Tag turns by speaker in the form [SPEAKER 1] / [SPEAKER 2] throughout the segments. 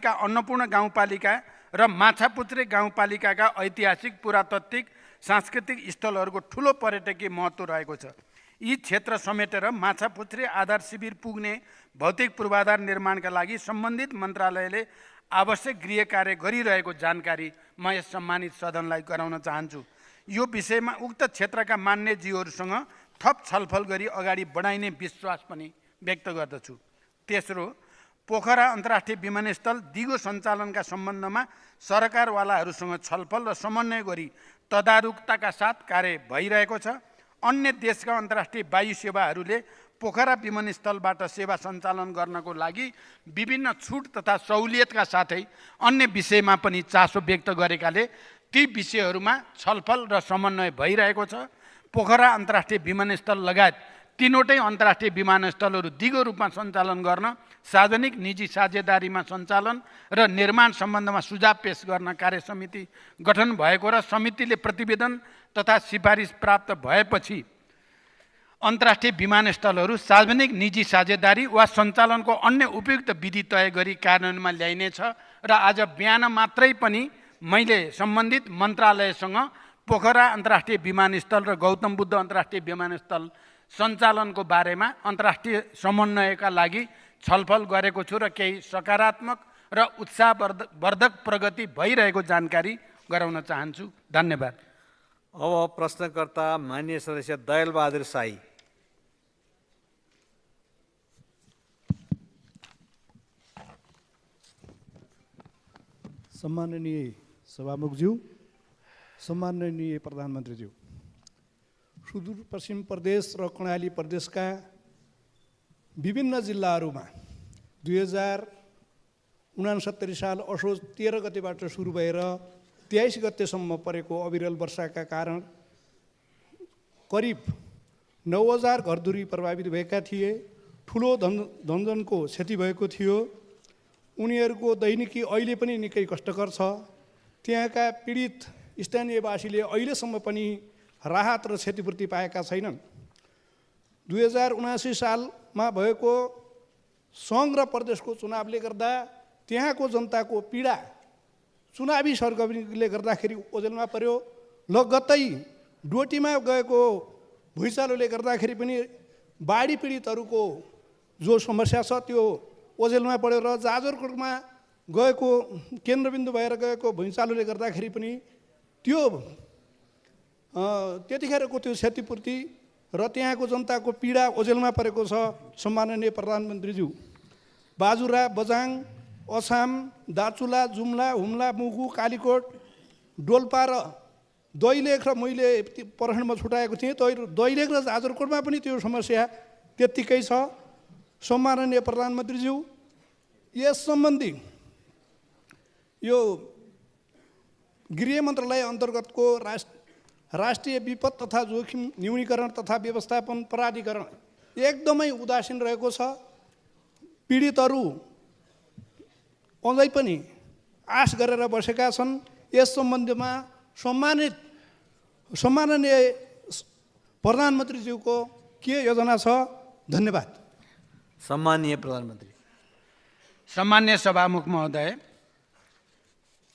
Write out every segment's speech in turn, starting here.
[SPEAKER 1] नजिकैका अन्नपूर्ण गाउँपालिका र माछापुच्छ्रे गाउँपालिकाका ऐतिहासिक पुरातात्विक सांस्कृतिक स्थलहरूको ठुलो पर्यटकीय महत्त्व रहेको छ। यी क्षेत्र समेटेर माछापुच्छ्रे आधार शिविर पुग्ने भौतिक पूर्वाधार निर्माणका लागि सम्बन्धित मन्त्रालयले आवश्यक गृह कार्य गरिरहेको जानकारी म यस सम्मानित सदनलाई गराउन चाहन्छु। यो विषयमा उक्त क्षेत्रका मान्यज्यूहरूसँग थप छलफल गरी अगाडि बढाइने विश्वास पनि व्यक्त गर्दछु। तेस्रो, पोखरा अन्तर्राष्ट्रिय विमानस्थल दिगो सञ्चालनका सम्बन्धमा सरकारवालाहरूसँग छलफल र समन्वय गरी तदारुकताका साथ कार्य भइरहेको छ। अन्य देशका अन्तर्राष्ट्रिय वायु सेवाहरूले पोखरा विमानस्थलबाट सेवा सञ्चालन गर्नको लागि विभिन्न छुट तथा सहुलियतका साथै अन्य विषयमा पनि चासो व्यक्त गरेकाले ती विषयहरूमा छलफल र समन्वय भइरहेको छ। पोखरा अन्तर्राष्ट्रिय विमानस्थल लगायत तीनवटै अन्तर्राष्ट्रिय विमानस्थलहरू दिगो रूपमा सञ्चालन गर्न सार्वजनिक निजी साझेदारीमा सञ्चालन र निर्माण सम्बन्धमा सुझाव पेश गर्न कार्य समिति गठन भएको र समितिले प्रतिवेदन तथा सिफारिस प्राप्त भएपछि अन्तर्राष्ट्रिय विमानस्थलहरू सार्वजनिक निजी साझेदारी वा सञ्चालनको अन्य उपयुक्त विधि तय गरी कार्यान्वयनमा ल्याइनेछ। र आज बिहान मात्रै पनि मैले सम्बन्धित मन्त्रालयसँग पोखरा अन्तर्राष्ट्रिय विमानस्थल र गौतम बुद्ध अन्तर्राष्ट्रिय विमानस्थल सञ्चालनको बारेमा अन्तर्राष्ट्रिय समन्वयका लागि छलफल गरेको छु र केही सकारात्मक र उत्साहवर्धक प्रगति भइरहेको जानकारी गराउन चाहन्छु। धन्यवाद।
[SPEAKER 2] अब प्रश्नकर्ता माननीय सदस्य दयालबहादुर शाही।
[SPEAKER 3] सम्माननीय सभामुखज्यू, सम्माननीय प्रधानमन्त्रीज्यू, सुदूरपश्चिम प्रदेश र कर्णाली प्रदेशका विभिन्न जिल्लाहरूमा 2069 साल असोज 13 गतेबाट सुरु भएर 23 गतेसम्म परेको अविरल वर्षाका कारण करिब 9000 घरधुरी प्रभावित भएका थिए। ठुलो धनजनको क्षति भएको थियो। उनीहरूको दैनिकी अहिले पनि निकै कष्टकर छ। त्यहाँका पीडित स्थानीयवासीले अहिलेसम्म पनि राहत र क्षतिपूर्ति पाएका छैनन्। 2079 सालमा भएको सङ्घ र प्रदेशको चुनावले गर्दा त्यहाँको जनताको पीडा चुनावी सरगर्मीले गर्दाखेरि ओझेलमा पर्यो। लगत्तै डोटीमा गएको भुइँचालोले गर्दाखेरि पनि बाढी पीडितहरूको जो समस्या छ त्यो ओझेलमा पऱ्यो र जाजरकोटमा गएको केन्द्रबिन्दु भएर गएको भुइँचालोले गर्दाखेरि पनि त्यो त्यतिखेरको त्यो क्षतिपूर्ति र त्यहाँको जनताको पीडा ओझेलमा परेको छ। सम्माननीय प्रधानमन्त्रीज्यू, बाजुरा, बजाङ, अछाम, दार्चुला, जुम्ला, हुम्ला, मुगु, कालीकोट, डोल्पा र दैलेख र मैले प्रहरणमा छुटाएको थिएँ। दैलेख र जाजरकोटमा पनि त्यो समस्या त्यत्तिकै छ। सम्माननीय प्रधानमन्त्रीज्यू, यस सम्बन्धी यो गृह मन्त्रालय अन्तर्गतको राष्ट्रिय विपद तथा जोखिम न्यूनीकरण तथा व्यवस्थापन प्राधिकरण एकदमै उदासीन रहेको छ। पीडितहरू अझै पनि आश गरेर बसेका छन्। यस सम्बन्धमा सम्माननीय प्रधानमन्त्रीज्यूको के योजना छ? धन्यवाद।
[SPEAKER 2] सम्माननीय प्रधानमन्त्री।
[SPEAKER 1] सम्मान्य सभामुख महोदय,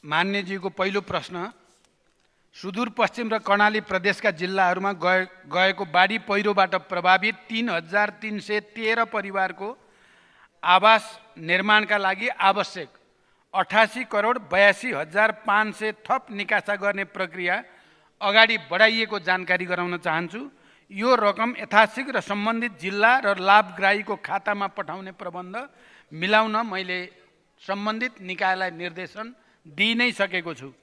[SPEAKER 1] मान्यज्यूको पहिलो प्रश्न, सुदूरपश्चिम र कर्णाली प्रदेशका जिल्लाहरूमा गएको बाढी पहिरोबाट प्रभावित 3313 परिवारको आवास निर्माणका लागि आवश्यक 88,82,500 थप निकासा गर्ने प्रक्रिया अगाडि बढाइएको जानकारी गराउन चाहन्छु। यो रकम यथाशीघ्र सम्बन्धित जिल्ला र लाभग्राहीको खातामा पठाउने प्रबन्ध मिलाउन मैले सम्बन्धित निकायलाई निर्देशन दिइ नै सकेको छु।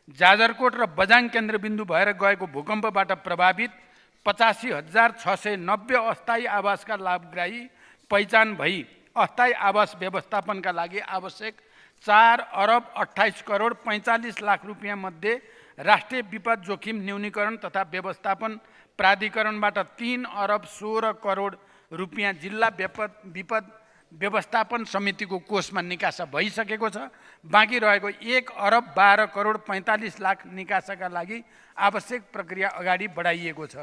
[SPEAKER 1] जाजरकोट र बजाङ केन्द्रबिन्दु भएर गएको भूकम्पबाट प्रभावित 85,690 अस्थायी आवासका लाभग्राही पहिचान भई अस्थायी आवास व्यवस्थापनका लागि आवश्यक 4,28,45,00,000 रुपियाँ मध्ये राष्ट्रिय विपद जोखिम न्यूनीकरण तथा व्यवस्थापन प्राधिकरणबाट 3,16,00,00,000 रुपियाँ जिल्ला विपद व्यवस्थापन समितिको कोषमा निकासा भइसकेको छ। बाँकी रहेको 1,12,45,00,000 निकासाका लागि आवश्यक प्रक्रिया अगाडि बढाइएको छ।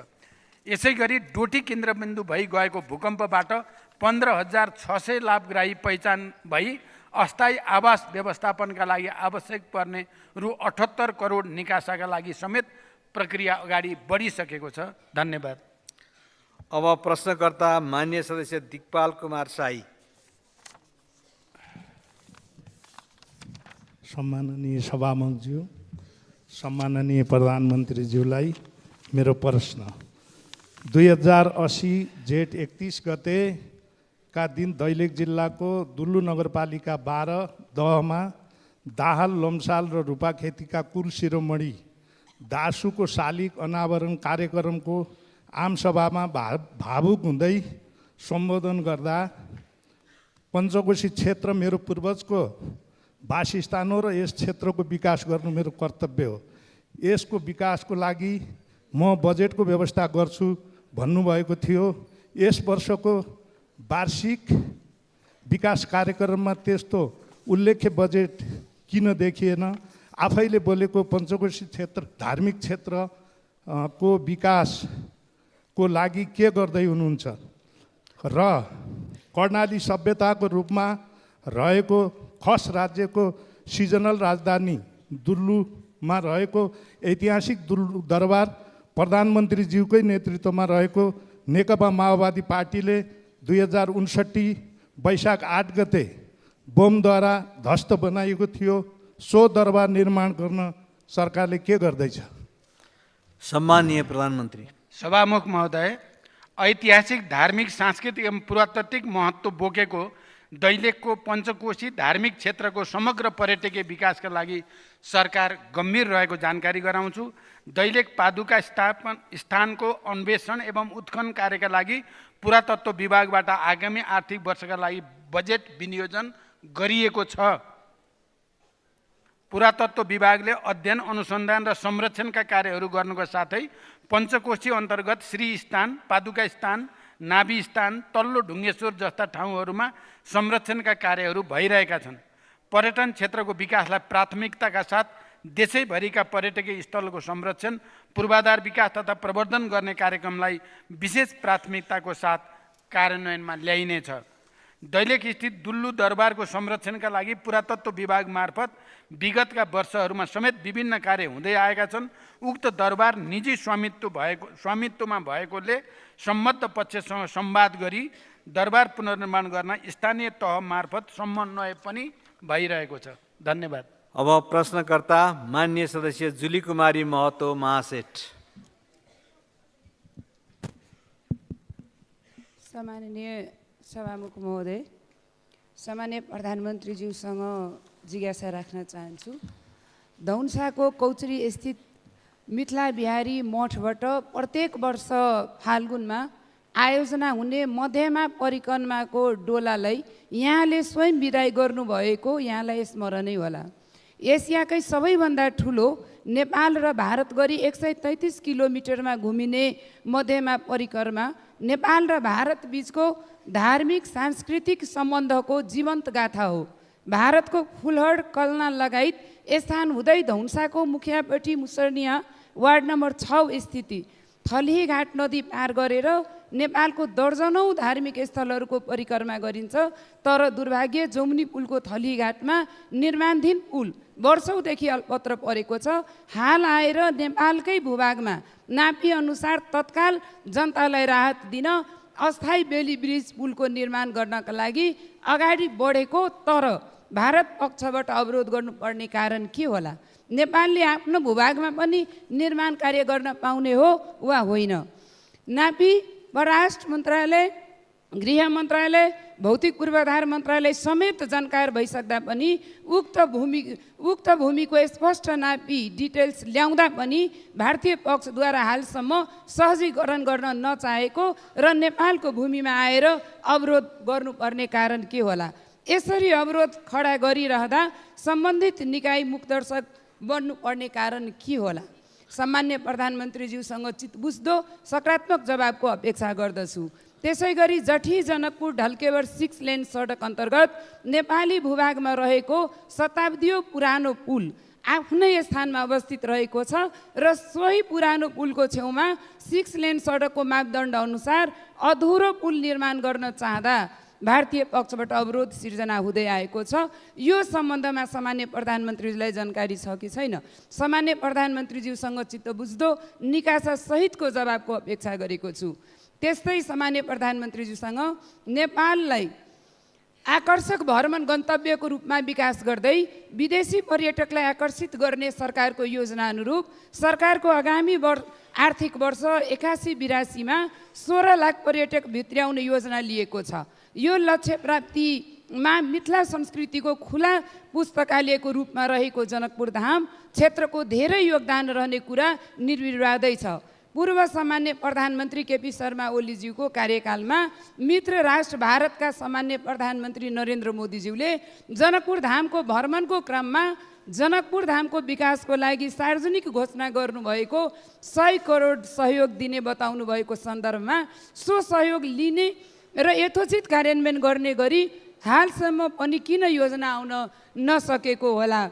[SPEAKER 1] यसै गरी डोटी केन्द्रबिन्दु भई गएको भूकम्पबाट 15,600 लाभग्राही पहिचान भई अस्थायी आवास व्यवस्थापनका लागि आवश्यक पर्ने रु 78 करोड निकासाका लागि समेत प्रक्रिया अगाडि बढिसकेको छ। धन्यवाद।
[SPEAKER 2] अब प्रश्नकर्ता मान्य सदस्य दिकपाल कुमार शाही।
[SPEAKER 3] सम्माननीय सभामुखज्यू, सम्माननीय प्रधानमन्त्रीज्यूलाई मेरो प्रश्न 2080 जेठ 31 गतेका दिन दैलेख जिल्लाको दुल्लु नगरपालिका 12 दहमा दाहाल, लम्साल र रूपाखेतीका कुल शिरोमणि दासुको शालिग अनावरण कार्यक्रमको आमसभामा भावुक हुँदै सम्बोधन गर्दा पञ्चकोशी क्षेत्र मेरो पूर्वजको वासस्थान हो र यस क्षेत्रको विकास गर्नु मेरो कर्तव्य हो। यसको विकासको लागि म बजेटको व्यवस्था गर्छु भन्नुभएको थियो। यस वर्षको वार्षिक विकास कार्यक्रममा त्यस्तो उल्लेख्य बजेट किन देखिएन? आफैले बोलेको पञ्चकोशी क्षेत्र धार्मिक क्षेत्रको विकासको लागि के गर्दै हुनुहुन्छ र कर्णाली सभ्यताको रूपमा रहेको खस राज्यको सिजनल राजधानी दुल्लुमा रहेको ऐतिहासिक दुल्लु दरबार प्रधानमन्त्रीज्यूकै नेतृत्वमा रहेको नेकपा माओवादी पार्टीले 2059 वैशाख 8 गते बमद्वारा ध्वस्त बनाइएको थियो। सो दरबार निर्माण गर्न सरकारले के गर्दैछ?
[SPEAKER 2] सम्माननीय प्रधानमन्त्री।
[SPEAKER 1] सभामुख महोदय, ऐतिहासिक, धार्मिक, सांस्कृतिक एवं पुरातात्विक महत्त्व बोकेको दैलेखको पञ्चकोशी धार्मिक क्षेत्रको समग्र पर्यटकीय विकासका लागि सरकार गम्भीर रहेको जानकारी गराउँछु। दैलेख पादुका स्थानको अन्वेषण एवं उत्खनन कार्यका लागि पुरातत्व विभागबाट आगामी आर्थिक वर्षका लागि बजेट विनियोजन गरिएको छ। पुरातत्व विभागले अध्ययन, अनुसन्धान र संरक्षणका कार्यहरू गर्नुको साथै पञ्चकोशी अन्तर्गत श्री स्थान, पादुका स्थान, नाभि स्थान, तल्लो ढुङ्गेश्वर जस्ता ठाउँहरूमा संरक्षणका कार्यहरू भइरहेका छन्। पर्यटन क्षेत्रको विकासलाई प्राथमिकताका साथ देशैभरिका पर्यटकीय स्थलको संरक्षण, पूर्वाधार विकास तथा प्रवर्धन गर्ने कार्यक्रमलाई विशेष प्राथमिकताको साथ कार्यान्वयनमा ल्याइनेछ। दैलेख स्थित दुल्लु दरबारको संरक्षणका लागि पुरातत्व विभाग मार्फत विगतका वर्षहरूमा समेत विभिन्न कार्य हुँदै आएका छन्। उक्त दरबार निजी स्वामित्वमा भएकोले सम्बद्ध पक्षसँग संवाद गरी दरबार पुनर्निर्माण गर्न स्थानीय तह मार्फत समन्वय पनि भइरहेको छ। धन्यवाद।
[SPEAKER 2] अब प्रश्नकर्ता मान्य सदस्य जुली कुमारी महतो महासेठ।
[SPEAKER 4] सम्माननीय सभामुख महोदय, सामान्य प्रधानमन्त्रीज्यूसँग जिज्ञासा राख्न चाहन्छु। धौन्साको कौचरी स्थित मिथिला बिहारी मठबाट प्रत्येक वर्ष फाल्गुनमा आयोजना हुने मध्यमा परिक्रमाको डोलालाई यहाँले स्वयं विदाई गर्नुभएको यहाँलाई स्मरणै होला। एसियाकै सबैभन्दा ठुलो नेपाल र भारत गरी 133 किलोमिटरमा घुमिने मध्यमा परिक्रमा नेपाल र भारत बीचको धार्मिक सांस्कृतिक सम्बन्धको जीवन्त गाथा हो। भारतको फुलहड कल्ना लगायत स्थान हुँदै धौन्साको मुखियापट्टि मुसर्निया वार्ड नम्बर 6 स्थिति थलीघाट नदी पार गरेर नेपालको दर्जनौं धार्मिक स्थलहरूको परिक्रमा गरिन्छ। तर दुर्भाग्य जमुनी पुलको थलीघाटमा निर्माणाधीन पुल वर्षौंदेखि अल्पत्र परेको छ। हाल आएर नेपालकै भूभागमा नापी अनुसार तत्काल जनतालाई राहत दिन अस्थायी बेली ब्रिज पुलको निर्माण गर्नका लागि अगाडि बढेको, तर भारत पक्षबाट अवरोध गर्नुपर्ने कारण के होला? नेपालले आफ्नो भूभागमा पनि निर्माण कार्य गर्न पाउने हो वा होइन? नापी परराष्ट्र मन्त्रालय, गृह मन्त्रालय, भौतिक पूर्वाधार मन्त्रालय समेत जानकार भइसक्दा पनि उक्त भूमिको स्पष्ट नापी डिटेल्स ल्याउँदा पनि भारतीय पक्षद्वारा हालसम्म सहजीकरण गर्न नचाहेको र नेपालको भूमिमा आएर अवरोध गर्नुपर्ने कारण के होला? यसरी अवरोध खडा गरिरहँदा सम्बन्धित निकाय मुखदर्शक बन्नुपर्ने कारण के होला? सामान्य प्रधानमन्त्रीज्यूसँग चितबुझ्दो सकारात्मक जवाबको अपेक्षा गर्दछु। त्यसैगरी जठी जनकपुर ढल्केवर 6 लेन सडक अन्तर्गत नेपाली भूभागमा रहेको शताब्दीय पुरानो पुल आफ्नै स्थानमा अवस्थित रहेको छ र सोही पुरानो पुलको छेउमा 6 लेन सडकको मापदण्ड अनुसार अधुरो पुल निर्माण गर्न चाहँदा भारतीय पक्षबाट अवरोध सिर्जना हुँदै आएको छ। यो सम्बन्धमा सामान्य प्रधानमन्त्रीलाई जानकारी छ कि छैन? सामान्य प्रधानमन्त्रीज्यूसँग चित्त बुझ्दो निकासा सहितको जवाबको अपेक्षा गरेको छु। त्यस्तै सामान्य प्रधानमन्त्रीज्यूसँग नेपाललाई आकर्षक भ्रमण गन्तव्यको रूपमा विकास गर्दै विदेशी पर्यटकलाई आकर्षित गर्ने सरकारको योजना अनुरूप सरकारको आगामी आर्थिक वर्ष 81-82मा 16 लाख पर्यटक भित्र्याउने योजना लिएको छ। यो लक्ष्य प्राप्तिमा मिथिला संस्कृतिको खुला पुस्तकालयको रूपमा रहेको जनकपुर धाम क्षेत्रको धेरै योगदान रहने कुरा निर्विवादै छ। पूर्व सामान्य प्रधानमन्त्री केपी शर्मा ओलीज्यूको कार्यकालमा मित्र राष्ट्र भारतका सामान्य प्रधानमन्त्री नरेन्द्र मोदीज्यूले जनकपुर धामको भ्रमणको क्रममा जनकपुर धामको विकासको लागि सार्वजनिक घोषणा गर्नुभएको 100 करोड सहयोग दिने बताउनु भएको सन्दर्भमा सो सहयोग लिने र यथोचित कार्यान्वयन गर्ने गरी हालसम्म पनि किन योजना आउन नसकेको होला?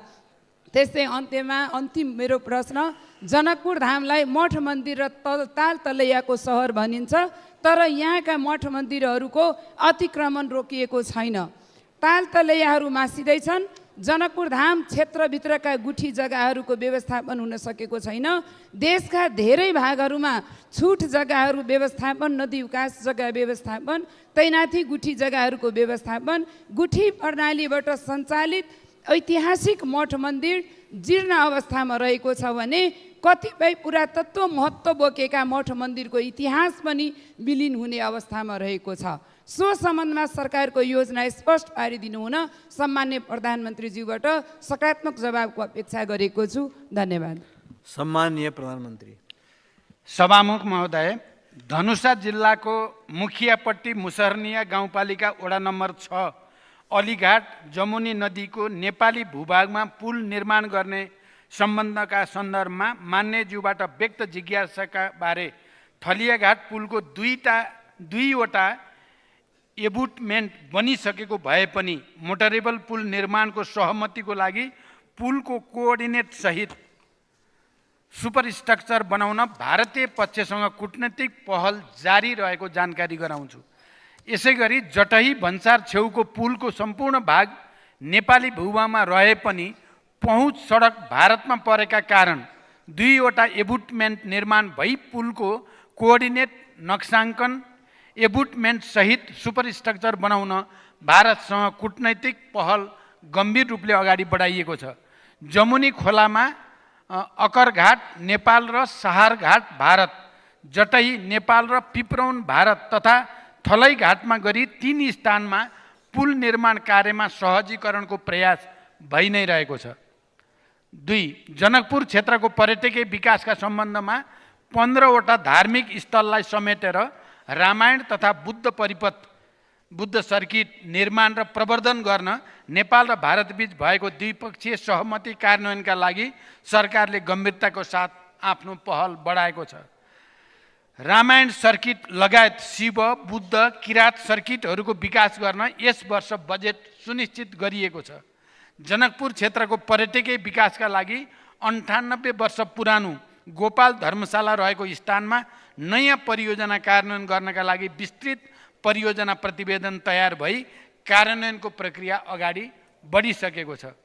[SPEAKER 4] त्यस्तै अन्तिम मेरो प्रश्न, जनकपुर धामलाई मठ मन्दिर र ताल तलैयाको सहर भनिन्छ, तर यहाँका मठ मन्दिरहरूको अतिक्रमण रोकिएको छैन। ताल तलैयाहरू मासिँदैछन्। जनकपुर धाम क्षेत्रभित्रका गुठी जग्गाहरूको व्यवस्थापन हुन सकेको छैन। देशका धेरै भागहरूमा छुट जग्गाहरू व्यवस्थापन, नदी विकास जग्गा व्यवस्थापन, तैनाथी गुठी जग्गाहरूको व्यवस्थापन, गुठी प्रणालीबाट सञ्चालित ऐतिहासिक मठ मन्दिर जीर्ण अवस्थामा रहेको छ भने कतिपय पुरातत्व महत्त्व बोकेका मठ मन्दिरको इतिहास पनि विलीन हुने अवस्थामा रहेको छ। सो सम्बन्धमा सरकारको योजना स्पष्ट पारिदिनु हुन सम्मान्य प्रधानमन्त्रीज्यूबाट सकारात्मक जवाबको अपेक्षा गरेको छु। धन्यवाद।
[SPEAKER 2] सम्माननीय प्रधानमन्त्री।
[SPEAKER 1] सभामुख महोदय, धनुषा जिल्लाको मुखियापट्टी मुसहरनिया गाउँपालिका वडा नम्बर 6 अलीघाट जमुनी नदीको नेपाली भूभागमा पुल निर्माण गर्ने सम्बन्धका सन्दर्भमा मान्यज्यूबाट व्यक्त जिज्ञासाका बारे थलियाघाट पुलको दुईवटा एबुटमेन्ट बनिसकेको भए पनि मोटरेबल पुल निर्माणको सहमतिको लागि पुलको कोअर्डिनेट सहित सुपरस्ट्रक्चर बनाउन भारतीय पक्षसँग कूटनीतिक पहल जारी रहेको जानकारी गराउँछु। यसैगरी जटही भन्सार छेउको पुलको सम्पूर्ण भाग नेपाली भूभागमा रहे पनि पहुँच सडक भारतमा परेका कारण दुईवटा एबुटमेन्ट निर्माण भई पुलको कोअर्डिनेट नक्साङ्कन एबुटमेन्ट सहित सुपरस्ट्रक्चर बनाउन भारतसँग कूटनैतिक पहल गम्भीर रूपले अगाडि बढाइएको छ। जमुनी खोलामा अकरघाट नेपाल र सहारघाट भारत, जटही नेपाल र पिपरौन भारत तथा थलै घाटमा गरी 3 स्थानमा पुल निर्माण कार्यमा सहजीकरणको प्रयास भइ नै रहेको छ। 2. जनकपुर क्षेत्रको पर्यटकीय विकासका सम्बन्धमा 15वटा धार्मिक स्थललाई समेटेर रामायण तथा बुद्ध सर्किट निर्माण र प्रवर्धन गर्न नेपाल र भारतबीच भएको द्विपक्षीय सहमति कार्यान्वयनका लागि सरकारले गम्भीरताको साथ आफ्नो पहल बढाएको छ। रामायण सर्किट लगायत शिव, बुद्ध, किरात सर्किटहरूको विकास गर्न यस वर्ष बजेट सुनिश्चित गरिएको छ। जनकपुर क्षेत्रको पर्यटकीय विकासका लागि 98 वर्ष पुरानो गोपाल धर्मशाला रहेको स्थानमा नयाँ परियोजना कार्यान्वयन गर्नका लागि विस्तृत परियोजना प्रतिवेदन तयार भई कार्यान्वयनको प्रक्रिया अगाडि बढिसकेको छ।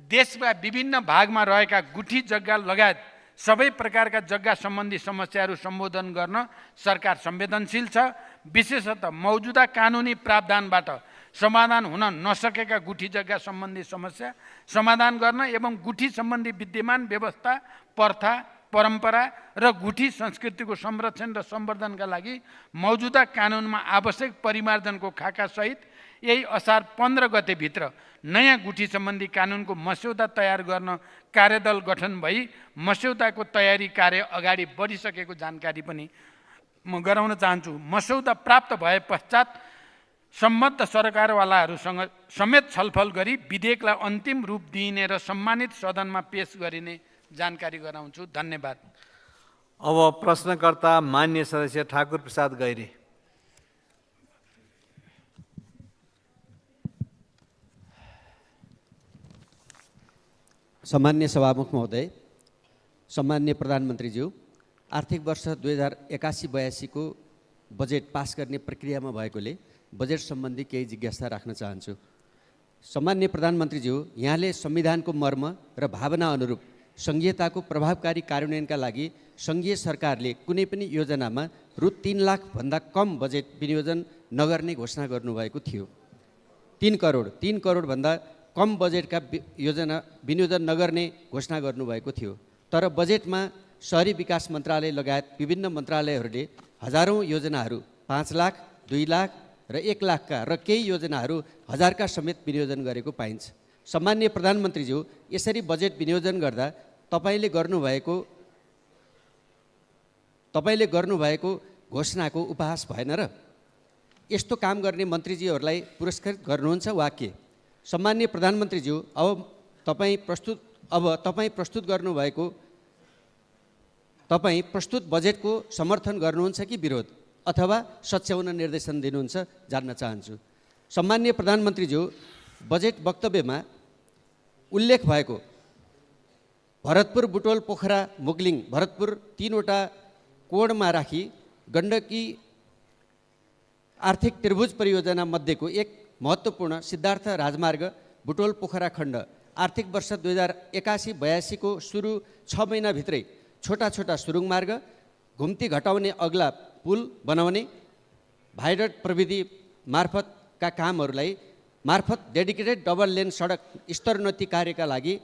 [SPEAKER 1] देशका विभिन्न भागमा रहेका गुठी जग्गा लगायत सबै प्रकारका जग्गा सम्बन्धी समस्याहरू सम्बोधन गर्न सरकार संवेदनशील छ। विशेषतः मौजुदा कानुनी प्रावधानबाट समाधान हुन नसकेका गुठी जग्गा सम्बन्धी समस्या समाधान गर्न एवं गुठी सम्बन्धी विद्यमान व्यवस्था, प्रथा, परम्परा र गुठी संस्कृतिको संरक्षण र सम्वर्धनका लागि मौजुदा कानुनमा आवश्यक परिमार्जनको खाका सहित यही असार 15 गतेभित्र नयाँ गुठी सम्बन्धी कानुनको मस्यौदा तयार गर्न कार्यदल गठन भई मस्यौदाको तयारी कार्य अगाडि बढिसकेको जानकारी पनि म गराउन चाहन्छु। मस्यौदा प्राप्त भए पश्चात सम्बद्ध सरकारवालाहरूसँग समेत छलफल गरी विधेयकलाई अन्तिम रूप दिइने र सम्मानित सदनमा पेश गरिने जानकारी गराउँछु। धन्यवाद।
[SPEAKER 2] अब प्रश्नकर्ता मान्य सदस्य ठाकुर प्रसाद गैरे।
[SPEAKER 5] सम्मान्य सभामुख महोदय, सम्मान्य प्रधानमन्त्रीज्यू, आर्थिक वर्ष 2081-82 को बजेट पास गर्ने प्रक्रियामा भएकोले बजेट सम्बन्धी केही जिज्ञासा राख्न चाहन्छु। सम्माननीय प्रधानमन्त्रीज्यू, यहाँले संविधानको मर्म र भावना अनुरूप सङ्घीयताको प्रभावकारी कार्यान्वयनका लागि सङ्घीय सरकारले कुनै पनि योजनामा रु 3 लाखभन्दा कम बजेट विनियोजन नगर्ने घोषणा गर्नुभएको थियो। 3 करोडभन्दा कम बजेटका योजना विनियोजन नगर्ने घोषणा गर्नुभएको थियो। तर बजेटमा शहरी विकास मन्त्रालय लगायत विभिन्न मन्त्रालयहरूले हजारौँ योजनाहरू 5 लाख, 2 लाख र 1 लाखका र केही योजनाहरू 1000 का समेत विनियोजन गरेको पाइन्छ। सम्माननीय प्रधानमन्त्रीज्यू, यसरी बजेट विनियोजन गर्दा तपाईँले गर्नुभएको घोषणाको उपहास भएन र? यस्तो काम गर्ने मन्त्रीजीहरूलाई पुरस्कृत गर्नुहुन्छ वा के? सम्माननीय प्रधानमन्त्रीज्यू, अब तपाईँ प्रस्तुत बजेटको समर्थन गर्नुहुन्छ कि विरोध अथवा सच्याउन निर्देशन दिनुहुन्छ जान्न चाहन्छु। सम्माननीय प्रधानमन्त्रीज्यू, बजेट वक्तव्यमा उल्लेख भएको भरतपुर, बुटोल, पोखरा, मुगलिङ, भरतपुर 3 वटा कोणमा राखी गण्डकी आर्थिक त्रिभुज परियोजना मध्येको एक महत्त्वपूर्ण सिद्धार्थ राजमार्ग बुटोल पोखरा खण्ड आर्थिक वर्ष 2081-82 को सुरु 6 महिनाभित्रै छोटा छोटा सुरुङ मार्ग, घुम्ती घटाउने अग्ला पुल बनाउने भाइडक्ट प्रविधि मार्फतका कामहरूलाई मार्फत डेडिकेटेड डबल लेन सडक स्तरोन्नति कार्यका लागि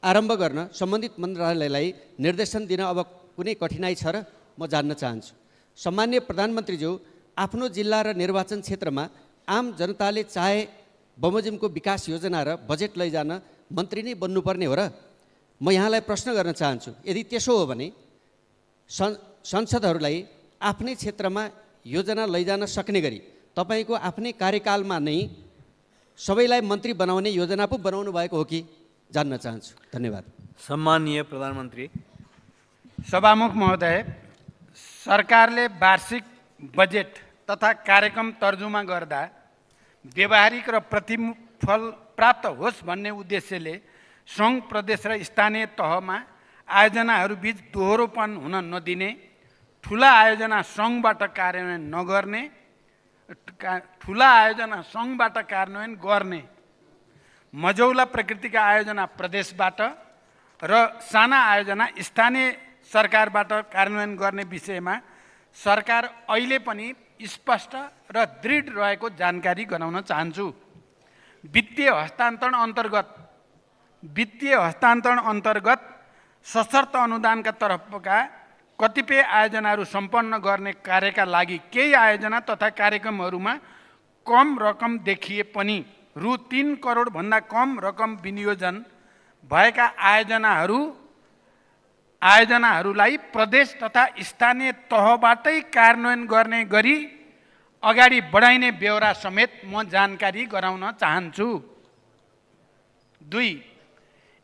[SPEAKER 5] आरम्भ गर्न सम्बन्धित मन्त्रालयलाई निर्देशन दिन अब कुनै कठिनाइ छ र? म जान्न चाहन्छु। सम्माननीय प्रधानमन्त्रीज्यू, आफ्नो जिल्ला र निर्वाचन क्षेत्रमा आम जनताले चाहे बमोजिमको विकास योजना र बजेट लैजान मन्त्री नै बन्नुपर्ने हो र? म यहाँलाई प्रश्न गर्न चाहन्छु, यदि त्यसो हो भने संसदहरूलाई आफ्नै क्षेत्रमा योजना लैजान सक्ने गरी तपाईँको आफ्नै कार्यकालमा नै सबैलाई मन्त्री बनाउने योजना पो बनाउनु भएको हो कि जान्न चाहन्छु। धन्यवाद।
[SPEAKER 2] सम्माननीय प्रधानमन्त्री।
[SPEAKER 1] सभामुख महोदय, सरकारले वार्षिक बजेट तथा कार्यक्रम तर्जुमा गर्दा व्यावहारिक र प्रतिफल प्राप्त होस् भन्ने उद्देश्यले सङ्घ, प्रदेश र स्थानीय तहमा आयोजनाहरूबीच दोहोरोपन हुन नदिने, ठुला आयोजना सङ्घबाट कार्यान्वयन गर्ने, मझौला प्रकृतिका आयोजना प्रदेशबाट र साना आयोजना स्थानीय सरकारबाट कार्यान्वयन गर्ने विषयमा सरकार अहिले पनि स्पष्ट र दृढ रहेको जानकारी गराउन चाहन्छु। वित्तीय हस्तान्तरण अन्तर्गत सशर्त अनुदानका तर्फका कतिपय आयोजनाहरू सम्पन्न गर्ने कार्यका लागि केही आयोजना तथा कार्यक्रमहरूमा कम रकम देखिए पनि रु 3 करोडभन्दा कम रकम विनियोजन भएका आयोजनाहरूलाई प्रदेश तथा स्थानीय तहबाटै कार्यान्वयन गर्ने गरी अगाडि बढाइने ब्यौरा समेत म जानकारी गराउन चाहन्छु। 2.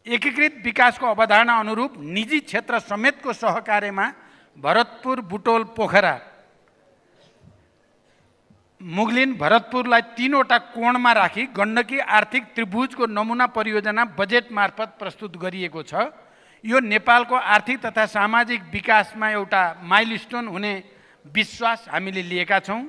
[SPEAKER 1] एकीकृत विकासको अवधारणा अनुरूप निजी क्षेत्र समेतको सहकार्यमा भरतपुर, बुटोल, पोखरा, मुगलिन, भरतपुरलाई 3 वटा कोणमा राखी गण्डकी आर्थिक त्रिभुजको नमुना परियोजना बजेट मार्फत प्रस्तुत गरिएको छ। यो नेपालको आर्थिक तथा सामाजिक विकासमा एउटा माइलस्टोन हुने विश्वास हामीले लिएका छौँ।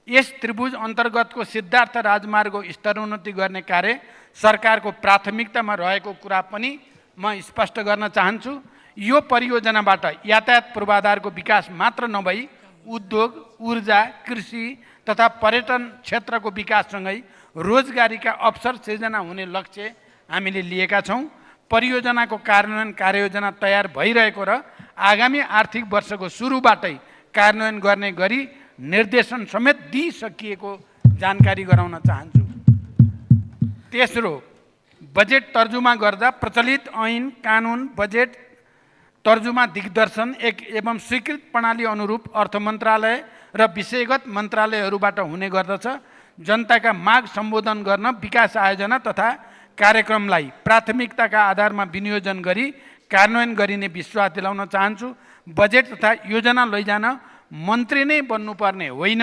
[SPEAKER 1] यस त्रिभुज अन्तर्गतको सिद्धार्थ राजमार्गको स्तरोन्नति गर्ने कार्य सरकारको प्राथमिकतामा रहेको कुरा पनि म स्पष्ट गर्न चाहन्छु। यो परियोजनाबाट यातायात पूर्वाधारको विकास मात्र नभई उद्योग, ऊर्जा, कृषि तथा पर्यटन क्षेत्रको विकाससँगै रोजगारीका अवसर सृजना हुने लक्ष्य हामीले लिएका छौँ। परियोजनाको कार्यान्वयन कार्ययोजना तयार भइरहेको र आगामी आर्थिक वर्षको सुरुबाटै कार्यान्वयन गर्ने गरी निर्देशन समेत दिइसकिएको जानकारी गराउन चाहन्छु। तेस्रो, बजेट तर्जुमा गर्दा प्रचलित ऐन, कानुन, बजेट तर्जुमा दिग्दर्शन एवं स्वीकृत प्रणाली अनुरूप अर्थ मन्त्रालय र विषयगत मन्त्रालयहरूबाट हुने गर्दछ। जनताका माग सम्बोधन गर्न विकास आयोजना तथा कार्यक्रमलाई प्राथमिकताका आधारमा विनियोजन गरी कार्यान्वयन गरिने विश्वास दिलाउन चाहन्छु। बजेट तथा योजना लैजान मन्त्री नै बन्नुपर्ने होइन,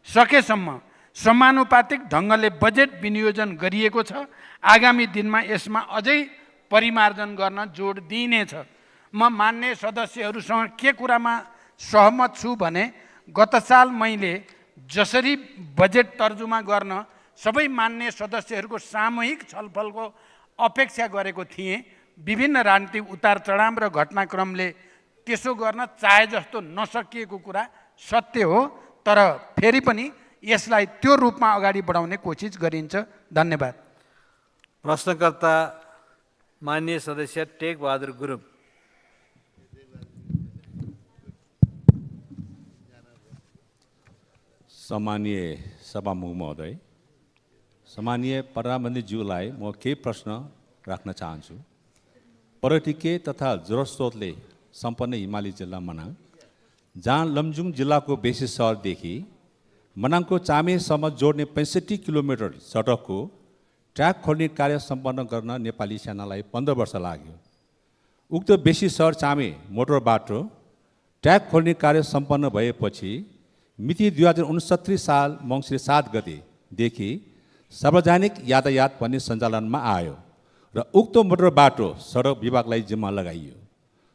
[SPEAKER 1] सकेसम्म समानुपातिक ढङ्गले बजेट विनियोजन गरिएको छ। आगामी दिनमा यसमा अझै परिमार्जन गर्न जोड दिइनेछ। म मान्य सदस्यहरूसँग के कुरामा सहमत छु भने गत साल मैले जसरी बजेट तर्जुमा गर्न सबै मान्य सदस्यहरूको सामूहिक छलफलको अपेक्षा गरेको थिएँ। विभिन्न राजनीतिक उतार चढाव र घटनाक्रमले त्यसो गर्न चाहे जस्तो नसकिएको कुरा सत्य हो, तर फेरि पनि यसलाई त्यो रूपमा अगाडि बढाउने कोसिस गरिन्छ। धन्यवाद।
[SPEAKER 2] प्रश्नकर्ता माननीय सदस्य टेक बहादुर गुरुङ।
[SPEAKER 6] सम्मानीय सभामुख महोदय, सम्मानीय प्रधानमन्त्रीज्यूलाई म केही प्रश्न राख्न चाहन्छु। पर्यटकीय तथा जलस्रोतले सम्पन्न हिमाली जिल्ला मनाङ, जहाँ लमजुङ जिल्लाको बेसी सहरदेखि मनाङको चामेसम्म जोड्ने 65 किलोमिटर सडकको ट्र्याक खोल्ने कार्य सम्पन्न गर्न नेपाली सेनालाई 15 वर्ष लाग्यो। उक्त बेसी सहर चामे मोटर बाटो ट्र्याक खोल्ने कार्य सम्पन्न भएपछि मिति 2069 साल मङ्सिर 7 गतेदेखि सार्वजनिक यातायात पनि सञ्चालनमा आयो र उक्त मोटर बाटो सडक विभागलाई जिम्मा लगाइयो।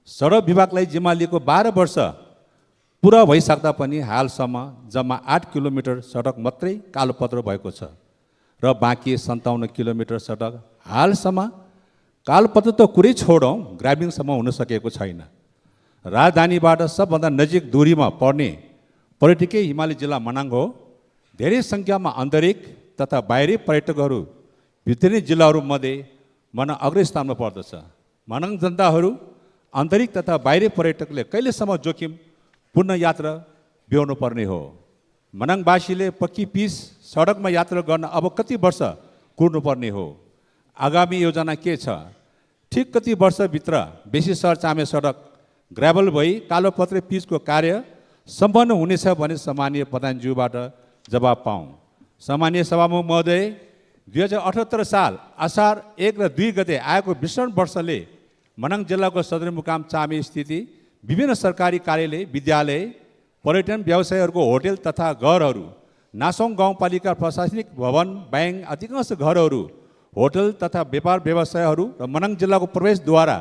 [SPEAKER 6] सडक विभागलाई जिम्मा लिएको 12 वर्ष पुरा भइसक्दा पनि हालसम्म जम्मा 8 किलोमिटर सडक मात्रै कालोपत्र भएको छ र बाँकी 57 किलोमिटर सडक हालसम्म कालोपत्र त कुरै छोडौँ, ग्राबिङसम्म हुन सकेको छैन। राजधानीबाट सबभन्दा नजिक दूरीमा पर्ने पर्यटकीय हिमाली जिल्ला मनाङ हो। धेरै सङ्ख्यामा आन्तरिक तथा बाहिरी पर्यटकहरू भित्री जिल्लाहरूमध्ये मनाङ अग्रस्थानमा पर्दछ। मनाङ जनताहरू आन्तरिक तथा बाहिरी पर्यटकले कहिलेसम्म जोखिम पूर्ण यात्रा बिहोर्नु पर्ने हो? मनाङवासीले पक्की पिच सडकमा यात्रा गर्न अब कति वर्ष कुर्नुपर्ने हो? आगामी योजना के छ? ठिक कति वर्षभित्र बेसी सहर चामे सडक ग्राभल भई कालोपत्रे पिचको कार्य सम्पन्न हुनेछ भने सम्मानीय प्रधानज्यूबाट जवाब पाऊँ। सम्मानीय सभामुख महोदय, 2078 साल असार 1 र 2 गते आएको विषम वर्षले मनाङ जिल्लाको सदरमुकाम चामे स्थिति विभिन्न सरकारी कार्यालय, विद्यालय, पर्यटन व्यवसायहरूको होटल तथा घरहरू, नासोङ गाउँपालिका प्रशासनिक भवन, ब्याङ्क, अधिकांश घरहरू, होटल तथा व्यापार व्यवसायहरू र मनाङ जिल्लाको प्रवेशद्वारा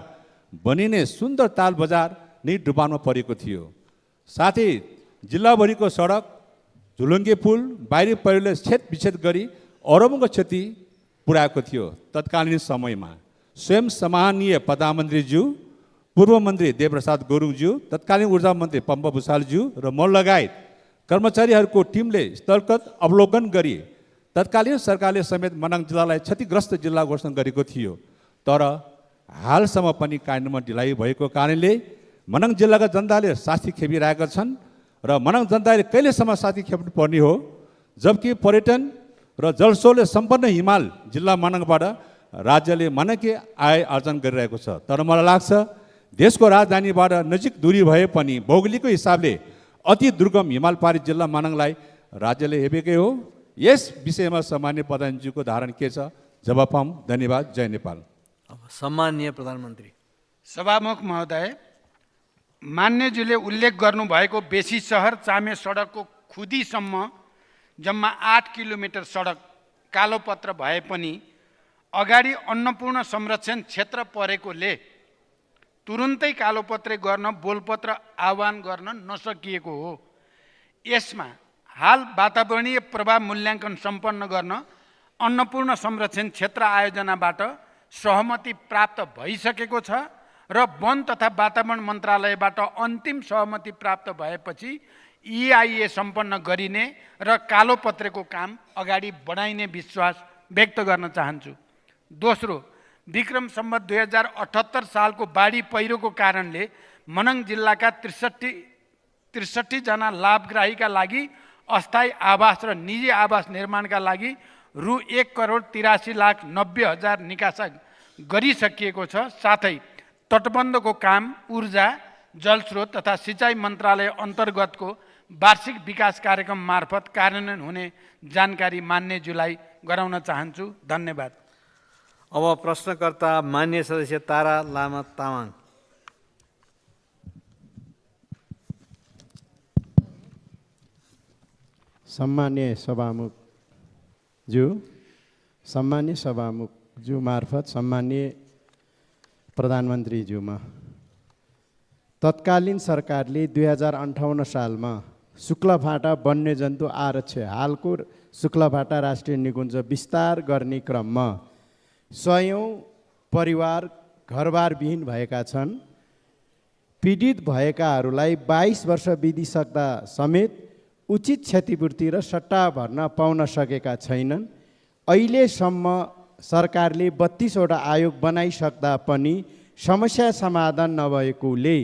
[SPEAKER 6] बनिने सुन्दर ताल बजार नै डुबानमा परेको थियो। साथै जिल्लाभरिको सडक, झुलुङ्गे पुल, बाहिरी पहिरोले छेद विच्छेद गरी अरबौँको क्षति पुर्याएको थियो। तत्कालीन समयमा स्वयं सम्मानीय प्रधानमन्त्रीज्यू, पूर्व मन्त्री देवप्रसाद गुरुङज्यू, तत्कालीन ऊर्जा मन्त्री पम्प भुषालज्यू र म लगायत कर्मचारीहरूको टिमले स्थलगत अवलोकन गरी तत्कालीन सरकारले समेत मनाङ जिल्लालाई क्षतिग्रस्त जिल्ला घोषणा गरेको थियो। तर हालसम्म पनि कार्यान्वयनमा ढिलाइ भएको कारणले मनाङ जिल्लाका जनताले शास्ति खेपिरहेका छन् र मनाङ जनताले कहिलेसम्म शास्ति खेप्नु पर्ने हो? जबकि पर्यटन र जलस्रोतले सम्पन्न हिमाल जिल्ला मनाङबाट राज्यले मनकै आय आर्जन गरिरहेको छ। तर मलाई लाग्छ देशको राजधानीबाट नजिक दूरी भए पनि भौगोलिक हिसाबले अति दुर्गम हिमाल पारी जिल्ला मनाङलाई राज्यले हेपेकै हो। यस विषयमा सम्मान्य प्रधानज्यूको धारणा के छ? जवाब पाऊँ। धन्यवाद। जय नेपाल।
[SPEAKER 2] सम्माननीय प्रधानमन्त्री।
[SPEAKER 1] सभामुख महोदय, मान्यज्यूले उल्लेख गर्नुभएको बेसी सहर चामे सडकको खुदीसम्म जम्मा 8 किलोमिटर सडक कालोपत्र भए पनि अगाडि अन्नपूर्ण संरक्षण क्षेत्र परेकोले तुरुन्तै कालोपत्रे गर्न बोलपत्र आह्वान गर्न नसकिएको हो। यसमा हाल वातावरणीय प्रभाव मूल्याङ्कन सम्पन्न गर्न अन्नपूर्ण संरक्षण क्षेत्र आयोजनाबाट सहमति प्राप्त भइसकेको छ र वन तथा वातावरण मन्त्रालयबाट अन्तिम सहमति प्राप्त भएपछि EIA सम्पन्न गरिने र कालोपत्रेको काम अगाडि बढाइने विश्वास व्यक्त गर्न चाहन्छु। दोस्रो, विक्रम सम्वत 2078 सालको बाढी पहिरोको कारणले मनाङ जिल्लाका 63 जना लाभग्राहीका लागि अस्थायी आवास र निजी आवास निर्माणका लागि रु 1,83,90,000 निकासा गरिसकिएको छ। साथै तटबन्धको काम ऊर्जा, जलस्रोत तथा सिँचाइ मन्त्रालय अन्तर्गतको वार्षिक विकास कार्यक्रम मार्फत कार्यान्वयन हुने जानकारी मान्यज्यूलाई गराउन चाहन्छु। धन्यवाद।
[SPEAKER 2] अब प्रश्नकर्ता मान्य सदस्य तारा लामा तामाङ।
[SPEAKER 7] सम्मान्य सभामुखज्यू मार्फत सम्मान्य प्रधानमन्त्रीज्यूमा, तत्कालीन सरकारले 2058 सालमा शुक्लाफाटा वन्यजन्तु आरक्ष हालको शुक्लाफाटा राष्ट्रिय निकुञ्ज विस्तार गर्ने क्रममा सयौँ परिवार घरबारविहीन भएका छन्। पीडित भएकाहरूलाई 22 वर्ष बितिसक्दा समेत उचित क्षतिपूर्ति र सट्टा भर्न पाउन सकेका छैनन्। अहिलेसम्म सरकारले 32 वटा आयोग बनाइसक्दा पनि समस्या समाधान नभएकोले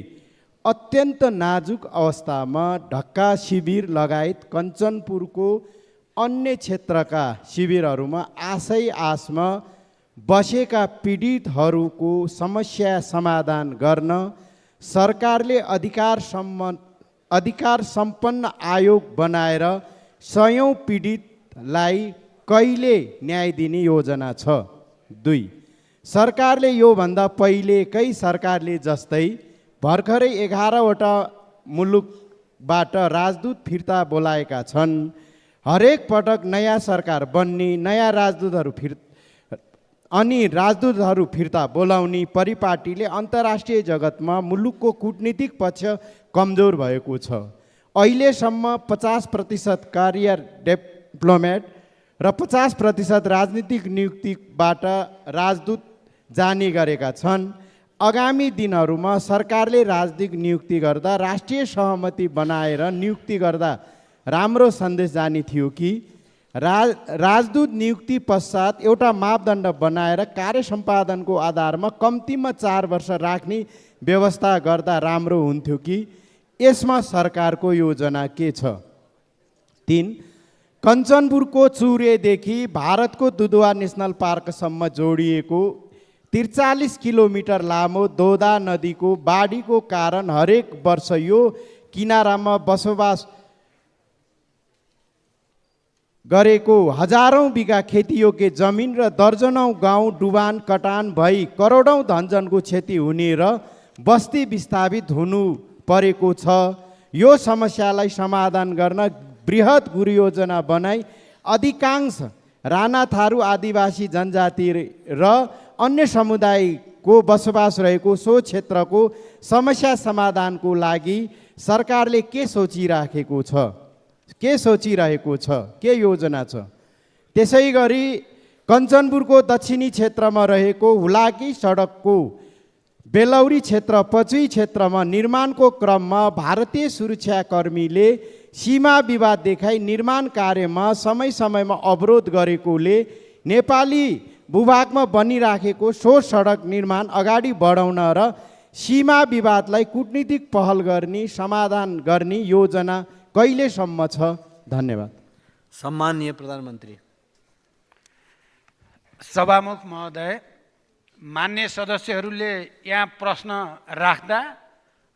[SPEAKER 7] अत्यन्त नाजुक अवस्थामा ढक्का शिविर लगायत कञ्चनपुरको अन्य क्षेत्रका शिविरहरूमा आशमा बसेका पीडितहरूको समस्या समाधान गर्न सरकारले अधिकार सम्पन्न आयोग बनाएर सयौँ पीडितलाई कहिले न्याय दिने योजना छ? 2. सरकारले योभन्दा पहिलेकै सरकारले जस्तै भर्खरै 11 वटा मुलुकबाट राजदूत फिर्ता बोलाएका छन्। हरेक पटक नयाँ सरकार बन्ने, नयाँ राजदूतहरू फिर्ता बोलाउने परिपाटीले अन्तर्राष्ट्रिय जगतमा मुलुकको कूटनीतिक पक्ष कमजोर भएको छ। अहिलेसम्म 50% कार्य डिप्लोमेट र 50% राजनीतिक नियुक्तिबाट राजदूत जाने गरेका छन्। आगामी दिनहरूमा सरकारले राजनीतिक नियुक्ति गर्दा राष्ट्रिय सहमति बनाएर नियुक्ति गर्दा राम्रो सन्देश जाने थियो कि राजदूत नियुक्ति पश्चात एउटा मापदण्ड बनाएर कार्य सम्पादनको आधारमा कम्तीमा 4 वर्ष राख्ने व्यवस्था गर्दा राम्रो हुन्थ्यो कि? यसमा सरकारको योजना के छ? 3. कञ्चनपुरको चुरेदेखि भारतको दुधवा नेसनल पार्कसम्म जोडिएको 43 किलोमिटर लामो दोदा नदीको बाढीको कारण हरेक वर्ष यो किनारामा बसोबास गरेको हजारौं बिघा खेतीयोग्य जमिन र दर्जनौं गाउँ डुबान कटान भई करोडौं धनजनको क्षति हुने र बस्ती विस्थापित हुनु परेको छ। यो समस्यालाई समाधान गर्न बृहत गुरुयोजना बनाई अधिकांश राणा थारू आदिवासी जनजाति र अन्य समुदायको बसोबास रहेको सो क्षेत्रको समस्या समाधानको लागि सरकारले के सोचिरहेको छ, के योजना छ? त्यसै गरी कञ्चनपुरको दक्षिणी क्षेत्रमा रहेको हुलाकी सडकको बेलौरी क्षेत्र पचुई क्षेत्रमा निर्माणको क्रममा भारतीय सुरक्षाकर्मीले सीमा विवाद देखाई निर्माण कार्यमा समयमा अवरोध गरेकोले नेपाली भूभागमा बनिराखेको सो सडक निर्माण अगाडि बढाउन र सीमा विवादलाई कूटनीतिक पहल गर्ने समाधान गर्ने योजना कहिलेसम्म छ? धन्यवाद।
[SPEAKER 2] सम्माननीय प्रधानमन्त्री।
[SPEAKER 1] सभामुख महोदय, मान्य सदस्यहरूले यहाँ प्रश्न राख्दा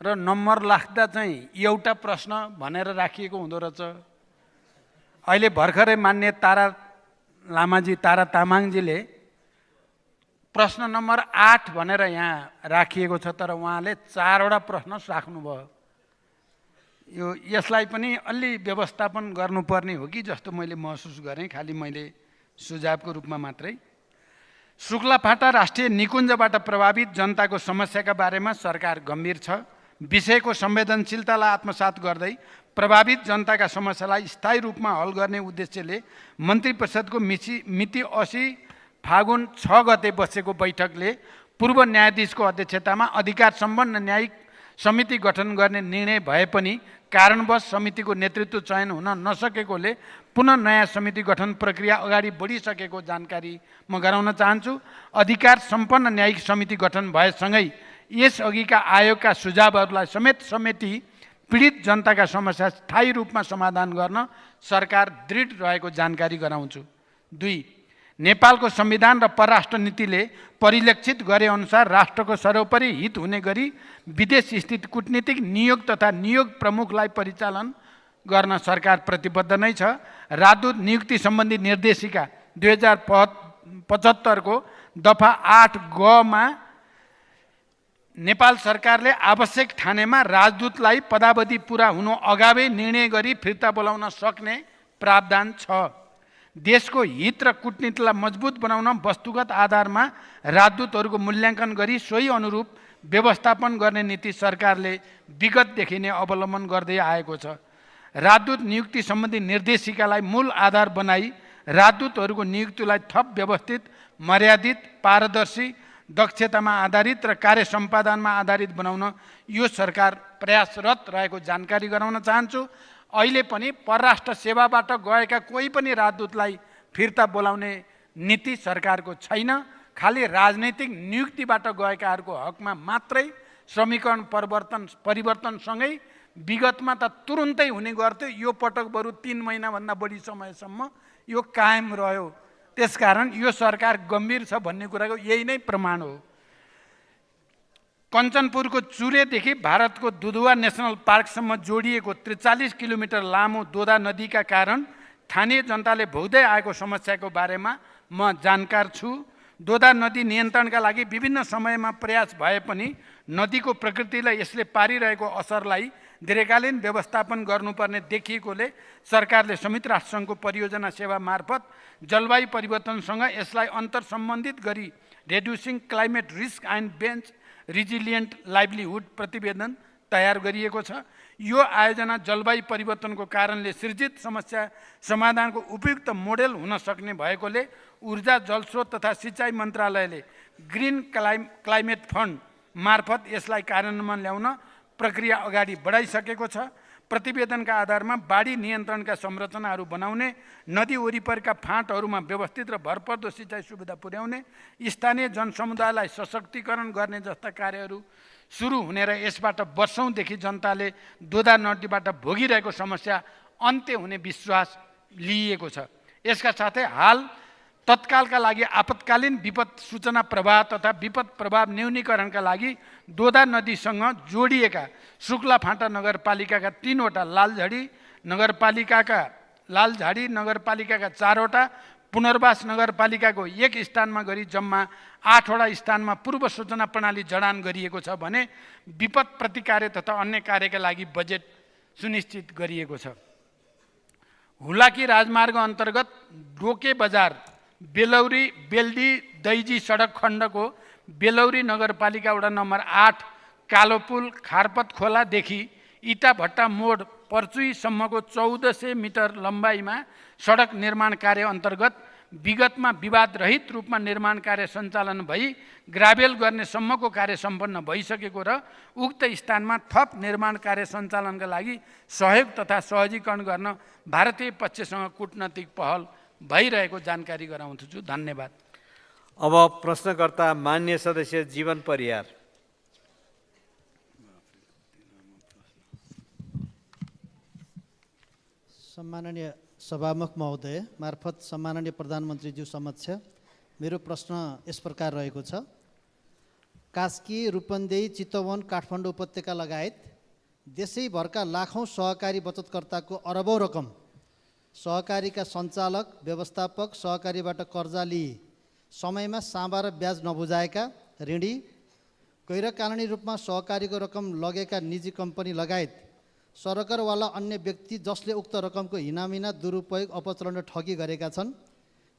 [SPEAKER 1] र नम्बर राख्दा चाहिँ एउटा प्रश्न भनेर राखिएको हुँदो रहेछ। अहिले भर्खरै मान्य तारा तामाङजीले प्रश्न नम्बर 8 भनेर यहाँ राखिएको छ, तर उहाँले 4 वटा प्रश्न राख्नुभयो। यसलाई पनि अलि व्यवस्थापन गर्नुपर्ने हो कि जस्तो मैले महसुस गरेँ, खालि मैले सुझावको रूपमा मात्रै। शुक्लाफाटा राष्ट्रिय निकुञ्जबाट प्रभावित जनताको समस्याका बारेमा सरकार गम्भीर छ। विषयको संवेदनशीलतालाई आत्मसात गर्दै प्रभावित जनताका समस्यालाई स्थायी रूपमा हल गर्ने उद्देश्यले मन्त्री परिषदको मिति 80 फागुन 6 गते बसेको बैठकले पूर्व न्यायाधीशको अध्यक्षतामा अधिकार सम्पन्न न्यायिक समिति गठन गर्ने निर्णय भए पनि कारणवश समितिको नेतृत्व चयन हुन नसकेकोले पुनः नयाँ समिति गठन प्रक्रिया अगाडि बढिसकेको जानकारी म गराउन चाहन्छु। अधिकार सम्पन्न न्यायिक समिति गठन भएसँगै यसअघिका आयोगका सुझावहरूलाई समेटी पीडित जनताका समस्या स्थायी रूपमा समाधान गर्न सरकार दृढ रहेको जानकारी गराउँछु। 2. नेपालको संविधान र परराष्ट्र नीतिले परिलक्षित गरे अनुसार राष्ट्रको सर्वोपरि हित हुने गरी विदेश स्थित कूटनीतिक नियोग तथा नियोग प्रमुखलाई परिचालन गर्न सरकार प्रतिबद्ध नै छ। राजदूत नियुक्ति सम्बन्धी निर्देशिका 2075 को दफा 8 ग मा नेपाल सरकारले आवश्यक ठानेमा राजदूतलाई पदावधि पूरा हुनु अगावै निर्णय गरी फिर्ता बोलाउन सक्ने प्रावधान छ। देशको हित र कूटनीतिलाई मजबुत बनाउन वस्तुगत आधारमा राजदूतहरूको मूल्याङ्कन गरी सोही अनुरूप व्यवस्थापन गर्ने नीति सरकारले विगतदेखि नै अवलम्बन गर्दै आएको छ। राजदूत नियुक्ति सम्बन्धी निर्देशिकालाई मूल आधार बनाई राजदूतहरूको नियुक्तिलाई थप व्यवस्थित, मर्यादित, पारदर्शी, दक्षतामा आधारित र कार्य सम्पादनमा आधारित बनाउन यो सरकार प्रयासरत रहेको जानकारी गराउन चाहन्छु। अहिले पनि परराष्ट्र सेवाबाट गएका कोही पनि राजदूतलाई फिर्ता बोलाउने नीति सरकारको छैन। खालि राजनैतिक नियुक्तिबाट गएकाहरूको हकमा मात्रै समीकरण परिवर्तनसँगै विगतमा त तुरुन्तै हुने गर्थ्यो, यो पटक बरु 3 महिनाभन्दा बढी समयसम्म यो कायम रह्यो। त्यसकारण यो सरकार गम्भीर छ भन्ने कुराको यही नै प्रमाण हो। कञ्चनपुरको चुरेदेखि भारतको दुधुवा नेसनल पार्कसम्म जोडिएको 43 किलोमिटर लामो दोदा नदीका कारण स्थानीय जनताले भोग्दै आएको समस्याको बारेमा म जानकार छु। दोदा नदी नियन्त्रणका लागि विभिन्न समयमा प्रयास भए पनि नदीको प्रकृतिलाई यसले पारिरहेको असरलाई दीर्घकालीन व्यवस्थापन गर्नुपर्ने देखिएकोले सरकारले संयुक्त राष्ट्रसङ्घको परियोजना सेवा मार्फत जलवायु परिवर्तनसँग यसलाई अन्तर्सम्बन्धित गरी reducing climate risk and bench resilient livelihood प्रतिवेदन तयार गरिएको छ। यो आयोजना जलवायु परिवर्तनको कारणले सृजित समस्या समाधानको उपयुक्त मोडेल हुन सक्ने भएकोले ऊर्जा, जलस्रोत तथा सिँचाइ मन्त्रालयले ग्रिन क्लाइमेट फन्ड मार्फत यसलाई कार्यान्वयनमा ल्याउन प्रक्रिया अगाडि बढाइसकेको छ। प्रतिवेदनका आधारमा बाढी नियन्त्रणका संरचनाहरू बनाउने, नदी वरिपरिका फाँटहरूमा व्यवस्थित र भरपर्दो सिँचाइ सुविधा पुर्याउने, स्थानीय जनसमुदायलाई सशक्तिकरण गर्ने जस्ता कार्यहरू सुरु हुने र यसबाट वर्षौँदेखि जनताले दोदा नदीबाट भोगिरहेको समस्या अन्त्य हुने विश्वास लिइएको छ। यसका साथै हाल तत्कालका लागि आपतकालीन विपद सूचना प्रवाह तथा विपद प्रभाव न्यूनीकरणका लागि दोदा नदीसँग जोडिएका शुक्ला फाँटा नगरपालिकाका 3वटा, लालझाडी नगरपालिकाका 4वटा, पुनर्वास नगरपालिकाको 1 स्थानमा गरी जम्मा 8वटा स्थानमा पूर्व सूचना प्रणाली जडान गरिएको छ भने विपद प्रतिकार तथा अन्य कार्यका लागि बजेट सुनिश्चित गरिएको छ। हुलाकी राजमार्ग अन्तर्गत डोके बजार बेलौरी बेल्दी दैजी सडक खण्डको बेलौरी नगरपालिका वडा नम्बर 8 कालोपुल खारपत खोलादेखि इटाभट्टा मोड पर्चुईसम्मको 1400 मिटर लम्बाइमा सडक निर्माण कार्य अन्तर्गत विगतमा विवाद रहित रूपमा निर्माण कार्य सञ्चालन भई ग्राभेल गर्ने सम्मको कार्य सम्पन्न भइसकेको र उक्त स्थानमा थप निर्माण कार्य सञ्चालनका लागि सहयोग तथा सहजीकरण गर्न भारतीय पक्षसँग कूटनैतिक पहल भइरहेको जानकारी गराउँछु। धन्यवाद।
[SPEAKER 2] अब प्रश्नकर्ता मान्य सदस्य जीवन परियार।
[SPEAKER 8] सम्माननीय सभामुख महोदय मार्फत सम्माननीय प्रधानमन्त्रीज्यू समक्ष मेरो प्रश्न यस प्रकार रहेको छ। कास्की, रूपन्देही, चितवन, काठमाडौँ उपत्यका लगायत देशैभरका लाखौँ सहकारी बचतकर्ताको अरबौँ रकम सहकारीका सञ्चालक, व्यवस्थापक, सहकारीबाट कर्जा लिई समयमा साँबा र ब्याज नबुझाएका ऋणी, गैरकानुनी रूपमा सहकारीको रकम लगेका निजी कम्पनी लगायत सरकारवाला अन्य व्यक्ति जसले उक्त रकमको हिनामिना, दुरुपयोग, अपचलन र ठगी गरेका छन्,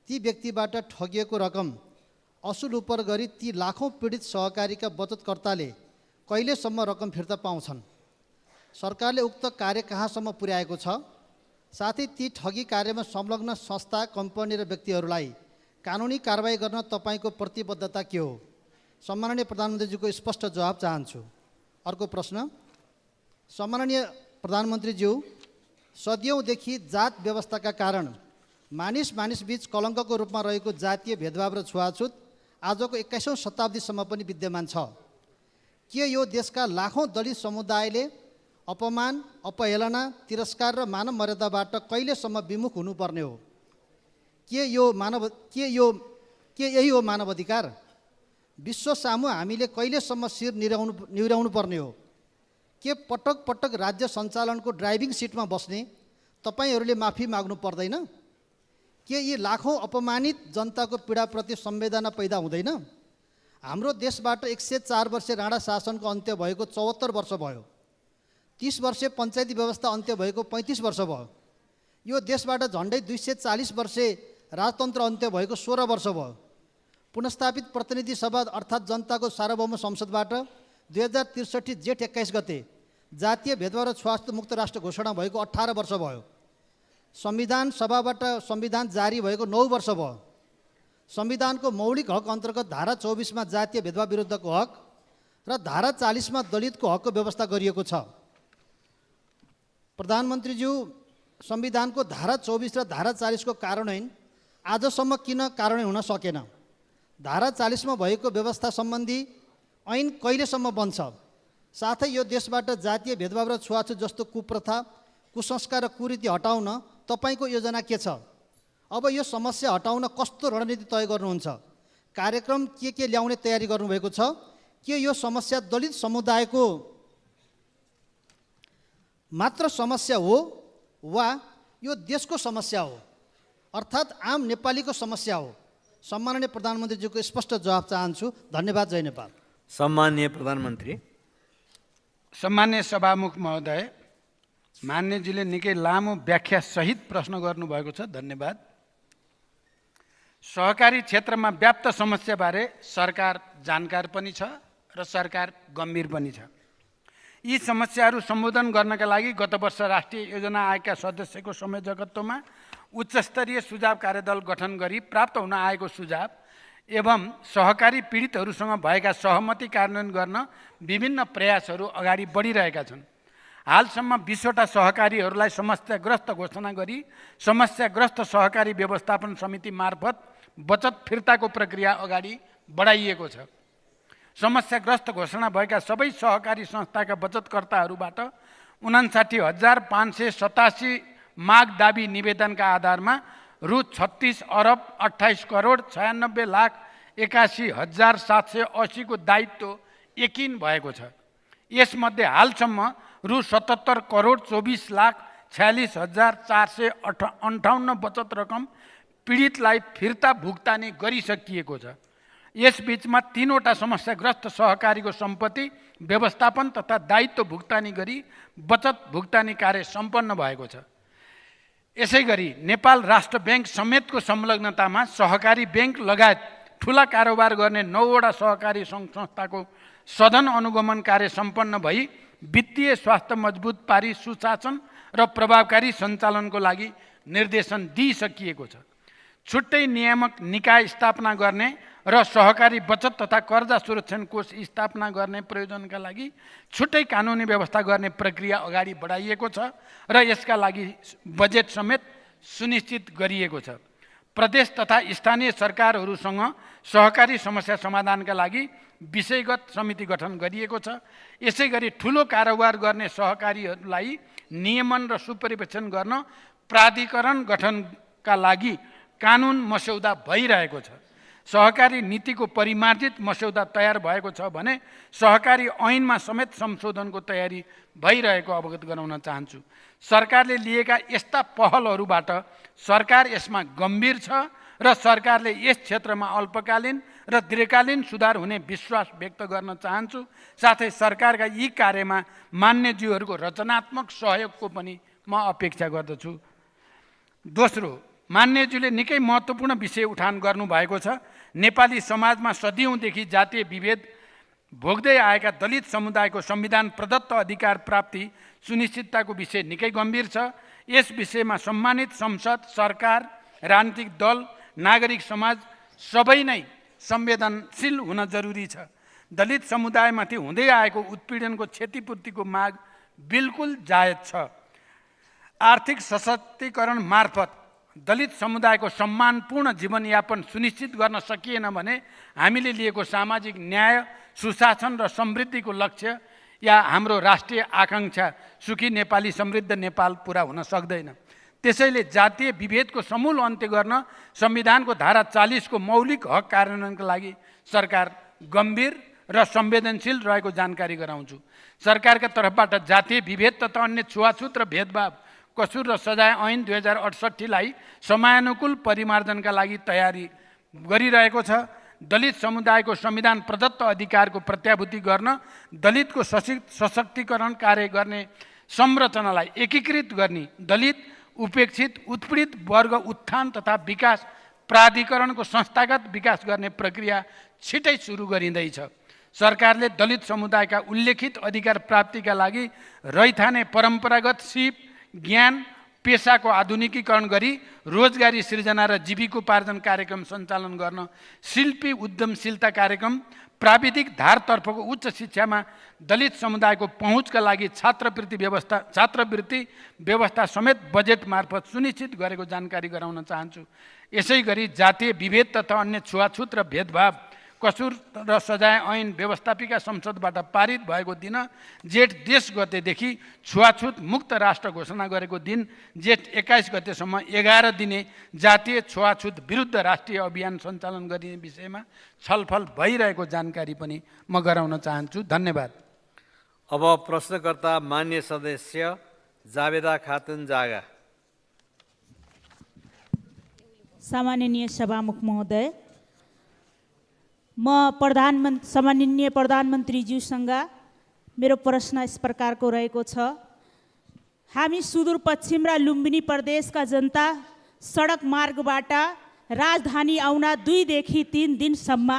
[SPEAKER 8] ती व्यक्तिबाट ठगिएको रकम असुल उपर गरी ती लाखौँ पीडित सहकारीका बचतकर्ताले कहिलेसम्म रकम फिर्ता पाउँछन्? सरकारले उक्त कार्य कहाँसम्म पुर्याएको छ? साथै ती ठगी कार्यमा संलग्न संस्था, कम्पनी र व्यक्तिहरूलाई कानुनी कारबाही गर्न तपाईँको प्रतिबद्धता के हो? सम्माननीय प्रधानमन्त्रीज्यूको स्पष्ट जवाब चाहन्छु। अर्को प्रश्न, सम्माननीय प्रधानमन्त्रीज्यू, सदियौँदेखि जात व्यवस्थाका कारण मानिस बीच कलङ्कको रूपमा रहेको जातीय भेदभाव र छुवाछुत आजको 21औं शताब्दीसम्म पनि विद्यमान छ। के यो देशका लाखौँ दलित समुदायले अपमान, अपहेलना, तिरस्कार र मानव मर्यादाबाट कहिलेसम्म विमुख हुनुपर्ने हो? के यही हो मानव अधिकार? विश्व सामु हामीले कहिलेसम्म शिर निहुर्याउनु पर्ने हो? के पटक पटक राज्य सञ्चालनको ड्राइभिङ सिटमा बस्ने तपाईँहरूले माफी माग्नु पर्दैन? के यी लाखौँ अपमानित जनताको पीडाप्रति संवेदना पैदा हुँदैन? हाम्रो देशबाट 104 वर्ष राणा शासनको अन्त्य भएको 74 वर्ष भयो। 30 वर्ष पञ्चायती व्यवस्था अन्त्य भएको 35 वर्ष भयो। यो देशबाट झन्डै 240 वर्ष राजतन्त्र अन्त्य भएको 16 वर्ष भयो। पुनस्थापित प्रतिनिधि सभा अर्थात् जनताको सार्वभौम संसदबाट 2063 जेठ 21 गते जातीय भेदभाव र छुवाछुत मुक्त राष्ट्र घोषणा भएको 18 वर्ष भयो। संविधान सभाबाट संविधान जारी भएको 9 वर्ष भयो। संविधानको मौलिक हक अन्तर्गत धारा 24 मा जातीय भेदभाव विरुद्धको हक र धारा 40 मा दलितको हकको व्यवस्था गरिएको छ। प्रधानमन्त्रीज्यू, संविधानको धारा 24 र धारा 40 को कार्यान्वयन आजसम्म किन कार्यान्वयन हुन सकेन? धारा 40 मा भएको व्यवस्था सम्बन्धी ऐन कहिलेसम्म बन्छ? साथै यो देशबाट जातीय भेदभाव र छुवाछुत जस्तो कुप्रथा, कुसंस्कार र कुरीति हटाउन तपाईको योजना के छ? अब यो समस्या हटाउन कस्तो रणनीति तय गर्नुहुन्छ? कार्यक्रम के ल्याउने तयारी गर्नुभएको छ? के यो समस्या दलित समुदायको मात्र समस्या हो वा यो देशको समस्या हो, अर्थात् आम नेपालीको समस्या हो? सम्माननीय प्रधानमन्त्रीज्यूको स्पष्ट जवाब चाहन्छु। धन्यवाद। जय नेपाल।
[SPEAKER 2] सम्माननीय प्रधानमन्त्री।
[SPEAKER 1] सम्मान्य सभामुख महोदय, मान्यजीले निकै लामो व्याख्या सहित प्रश्न गर्नुभएको छ। धन्यवाद। सहकारी क्षेत्रमा व्याप्त समस्याबारे सरकार जानकार पनि छ र सरकार गम्भीर पनि छ। यी समस्याहरू सम्बोधन गर्नका लागि गत वर्ष राष्ट्रिय योजना आयोगका सदस्यको संयोजकत्वमा उच्चस्तरीय सुझाव कार्यदल गठन गरी प्राप्त हुन आएको सुझाव एवं सहकारी पीडितहरूसँग भएका सहमति कार्यान्वयन गर्न विभिन्न प्रयासहरू अगाडि बढिरहेका छन्। हालसम्म 20 वटा सहकारीहरूलाई समस्याग्रस्त घोषणा गरी समस्याग्रस्त सहकारी व्यवस्थापन समिति मार्फत बचत फिर्ताको प्रक्रिया अगाडि बढाइएको छ। समस्याग्रस्त घोषणा भएका सबै सहकारी संस्थाका बचतकर्ताहरूबाट 59,587 माग दाबी निवेदनका आधारमा रु 36 अरब 28 करोड 96 लाख 81,780 को दायित्व यकिन भएको छ। यसमध्ये हालसम्म रु 77 करोड 24 लाख 46,458 बचत रकम पीडितलाई फिर्ता भुक्तानी गरिसकिएको छ। यसबीचमा 3 वटा समस्याग्रस्त सहकारीको सम्पत्ति व्यवस्थापन तथा दायित्व भुक्तानी गरी बचत भुक्तानी कार्य सम्पन्न भएको छ। यसैगरी नेपाल राष्ट्र बैंक समेतको संलग्नतामा सहकारी बैंक लगायत ठुला कारोबार गर्ने 9 वटा सहकारी संस्थाको सदन अनुगमन कार्य सम्पन्न भई वित्तीय स्वास्थ्य मजबुत पारी सुशासन र प्रभावकारी सञ्चालनको लागि निर्देशन दिइसकिएको छ। छुट्टै नियामक निकाय स्थापना गर्ने र सहकारी बचत तथा कर्जा सुरक्षण कोष स्थापना गर्ने प्रयोजनका लागि छुट्टै कानुनी व्यवस्था गर्ने प्रक्रिया अगाडि बढाइएको छ र यसका लागि बजेट समेत सुनिश्चित गरिएको छ। प्रदेश तथा स्थानीय सरकारहरूसँग सहकारी समस्या समाधानका लागि विषयगत समिति गठन गरिएको छ। यसैगरी ठुलो कारोबार गर्ने सहकारीहरूलाई नियमन र सुपरिवेक्षण गर्न प्राधिकरण गठनका लागि कानुन मस्यौदा भइरहेको छ। सहकारी नीतिको परिमार्जित मस्यौदा तयार भएको छ भने सहकारी ऐनमा समेत संशोधनको तयारी भइरहेको अवगत गराउन चाहन्छु। सरकारले लिएका यस्ता पहलहरूबाट सरकार यसमा गम्भीर छ र सरकारले यस क्षेत्रमा अल्पकालीन र दीर्घकालीन सुधार हुने विश्वास व्यक्त गर्न चाहन्छु। साथै सरकारका यी कार्यमा मान्यज्यूहरूको रचनात्मक सहयोगको पनि म अपेक्षा गर्दछु। दोस्रो, मान्यज्यूले निकै महत्त्वपूर्ण विषय उठान गर्नुभएको छ। नेपाली समाजमा सदियौँदेखि जातीय विभेद भोग्दै आएका दलित समुदायको संविधान प्रदत्त अधिकार प्राप्ति सुनिश्चितताको विषय निकै गम्भीर छ। यस विषयमा सम्मानित संसद, सरकार, राजनीतिक दल, नागरिक समाज सबै नै संवेदनशील हुन जरुरी छ। दलित समुदायमाथि हुँदै आएको उत्पीडनको क्षतिपूर्तिको माग बिल्कुल जायज छ। आर्थिक सशक्तिकरण मार्फत दलित समुदायको सम्मानपूर्ण जीवनयापन सुनिश्चित गर्न सकिएन भने हामीले लिएको सामाजिक न्याय, सुशासन र समृद्धिको लक्ष्य या हाम्रो राष्ट्रिय आकांक्षा सुखी नेपाली समृद्ध नेपाल पुरा हुन सक्दैन। त्यसैले जातीय विभेदको समूल अन्त्य गर्न संविधानको धारा 40 को मौलिक हक कार्यान्वयनका लागि सरकार गम्भीर र संवेदनशील रहेको जानकारी गराउँछु। सरकारका तर्फबाट जातीय विभेद तथा अन्य छुवाछुत र भेदभाव कसुर र सजाय ऐन 2068 लाई समयानुकूल परिमार्जनका लागि तयारी गरिरहेको छ। दलित समुदायको संविधान प्रदत्त अधिकारको प्रत्याभूति गर्न दलितको सशक्तिकरण कार्य गर्ने संरचनालाई एकीकृत गर्ने दलित उपेक्षित उत्पीडित वर्ग उत्थान तथा विकास प्राधिकरणको संस्थागत विकास गर्ने प्रक्रिया छिटै सुरु गरिँदैछ। सरकारले दलित समुदायका उल्लेखित अधिकार प्राप्तिका लागि रैथाने परम्परागत सिप ज्ञान पेसाको आधुनिकीकरण गरी रोजगारी सृजना र जीविकोपार्जन कार्यक्रम सञ्चालन गर्न शिल्पी उद्यमशीलता कार्यक्रम प्राविधिक धारतर्फको उच्च शिक्षामा दलित समुदायको पहुँचका लागि छात्रवृत्ति व्यवस्था समेत बजेट मार्फत सुनिश्चित गरेको जानकारी गराउन चाहन्छु। यसै गरी जातीय विभेद तथा अन्य छुवाछुत र भेदभाव कसुर र सजाय ऐन व्यवस्थापिका संसदबाट पारित भएको दिन जेठ 10 गतेदेखि छुवाछुत मुक्त राष्ट्र घोषणा गरेको दिन जेठ 21 गतेसम्म 11 दिने जातीय छुवाछुत विरुद्ध राष्ट्रिय अभियान सञ्चालन गरिने विषयमा छलफल भइरहेको जानकारी पनि म गराउन चाहन्छु। धन्यवाद।
[SPEAKER 2] अब प्रश्नकर्ता मान्य सदस्य जावेदा खातुन जागा।
[SPEAKER 9] सम्माननीय सभामुख महोदय, म सम्माननीय प्रधानमन्त्रीज्यूसँग मेरो प्रश्न यस प्रकारको रहेको छ। हामी सुदूरपश्चिम र लुम्बिनी प्रदेशका जनता सडक मार्गबाट राजधानी आउन 2 देखि 3 दिनसम्म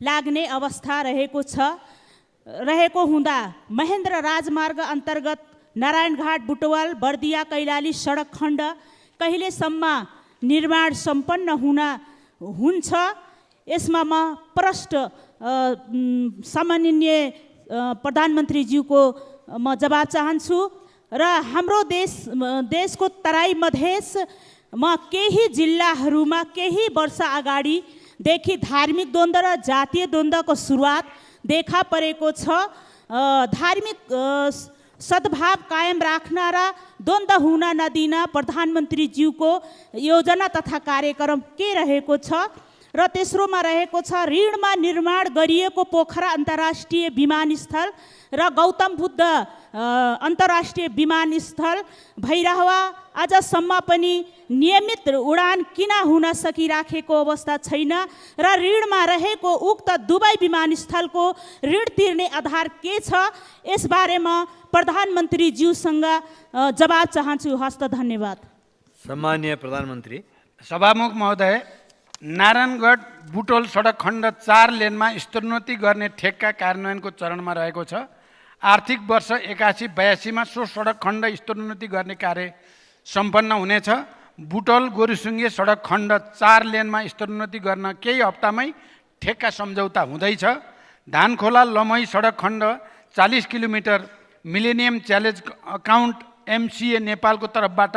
[SPEAKER 9] लाग्ने अवस्था रहेको हुँदा महेन्द्र राजमार्ग अन्तर्गत नारायणघाट बुटवल बर्दिया कैलाली सडक खण्ड कहिलेसम्म निर्माण सम्पन्न हुन्छ? यसमा म प्रष्ट सम्माननीय प्रधानमन्त्रीज्यूको म जवाब चाहन्छु। र हाम्रो देशको तराई मधेसमा केही जिल्लाहरूमा केही वर्ष अगाडिदेखि धार्मिक द्वन्द्व र जातीय द्वन्द्वको सुरुवात देखा परेको छ। धार्मिक सद्भाव कायम राख्न र द्वन्द्व हुन नदिन प्रधानमन्त्रीज्यूको योजना तथा कार्यक्रम के रहेको छ? र तेस्रोमा रहेको छ ऋणमा निर्माण गरिएको पोखरा अन्तर्राष्ट्रिय विमानस्थल र गौतम बुद्ध अन्तर्राष्ट्रिय विमानस्थल भइरहँदा आजसम्म पनि नियमित उडान किन हुन सकिराखेको अवस्था छैन? र ऋणमा रहेको उक्त दुवै विमानस्थलको ऋण तिर्ने आधार के छ? यसबारेमा प्रधानमन्त्रीज्यूसँग जवाब चाहन्छु। हस्त धन्यवाद।
[SPEAKER 2] सम्माननीय प्रधानमन्त्री।
[SPEAKER 1] सभामुख महोदय, नारायणगढ बुटोल सडक खण्ड 4 लेनमा स्तरोन्नति गर्ने ठेक्का कार्यान्वयनको चरणमा रहेको छ। आर्थिक वर्ष 81-82 सो सडक खण्ड स्तरोन्नति गर्ने कार्य सम्पन्न हुनेछ। बुटोल गोरुसुङ्गे सडक खण्ड 4 लेनमा स्तरोन्नति गर्न केही हप्तामै ठेक्का सम्झौता हुँदैछ। धानखोला लमही सडक खण्ड 40 kilometre millennium challenge account MCA नेपालको तर्फबाट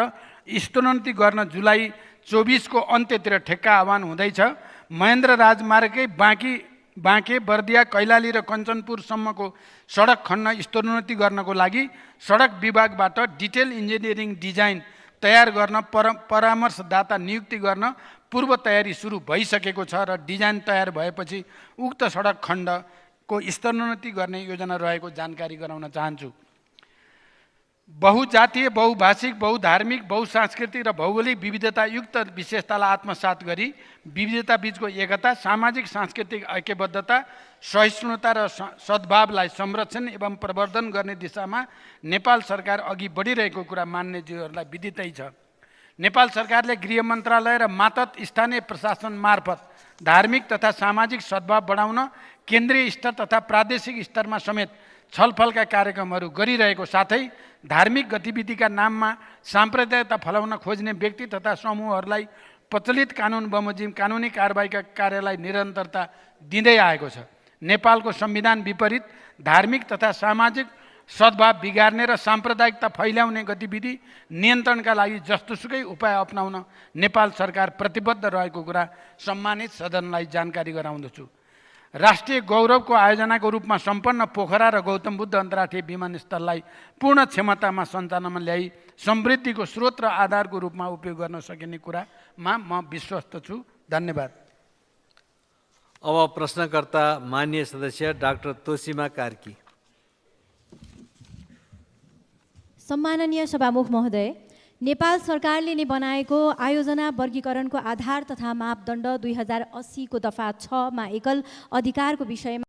[SPEAKER 1] स्तरोन्नति गर्न जुलाई 24 को अन्त्यतिर ठेक्का आह्वान हुँदैछ। महेन्द्र राजमार्गकै बाँके बर्दिया कैलाली र कञ्चनपुरसम्मको सडक खण्ड स्तरोन्नति गर्नको लागि सडक विभागबाट डिटेल इन्जिनियरिङ डिजाइन तयार गर्न परामर्शदाता नियुक्ति गर्न पूर्व तयारी सुरु भइसकेको छ र डिजाइन तयार भएपछि उक्त सडक खण्डको स्तरोन्नति गर्ने योजना रहेको जानकारी गराउन चाहन्छु। बहुजातीय, बहुभाषिक, बहुधार्मिक, बहुसांस्कृतिक र भौगोलिक विविधतायुक्त विशेषतालाई आत्मसात गरी विविधता बीचको एकता, सामाजिक सांस्कृतिक ऐक्यबद्धता, सहिष्णुता र सद्भावलाई संरक्षण एवं प्रवर्धन गर्ने दिशामा नेपाल सरकार अघि बढिरहेको कुरा मान्यज्यूहरूलाई विदितै छ। नेपाल सरकारले गृह मन्त्रालय र मातहत स्थानीय प्रशासन मार्फत धार्मिक तथा सामाजिक सद्भाव बढाउन केन्द्रीय स्तर तथा प्रादेशिक स्तरमा समेत छलफलका कार्यक्रमहरू गरिरहेको साथै धार्मिक गतिविधिका नाममा साम्प्रदायिकता फैलाउन खोज्ने व्यक्ति तथा समूहहरूलाई प्रचलित कानुन बमोजिम कानुनी कारबाहीका कार्यलाई निरन्तरता दिँदै आएको छ। नेपालको संविधान विपरीत धार्मिक तथा सामाजिक सद्भाव बिगार्ने र साम्प्रदायिकता फैलाउने गतिविधि नियन्त्रणका लागि जस्तोसुकै उपाय अपनाउन नेपाल सरकार प्रतिबद्ध रहेको कुरा सम्मानित सदनलाई जानकारी गराउँदछु। राष्ट्रिय गौरवको आयोजनाको रूपमा सम्पन्न पोखरा र गौतम बुद्ध अन्तर्राष्ट्रिय विमानस्थललाई पूर्ण क्षमतामा सञ्चालनमा ल्याई समृद्धिको स्रोत र आधारको रूपमा उपयोग गर्न सकिने कुरामा म विश्वस्त छु। धन्यवाद।
[SPEAKER 2] अब प्रश्नकर्ता माननीय सदस्य डाक्टर तोसीमा कार्की।
[SPEAKER 10] सम्माननीय सभामुख महोदय, नेपाल सरकारले नै बनाएको आयोजना वर्गीकरणको आधार तथा मापदण्ड 2080 को दफा 6 मा एकल अधिकारको विषयमा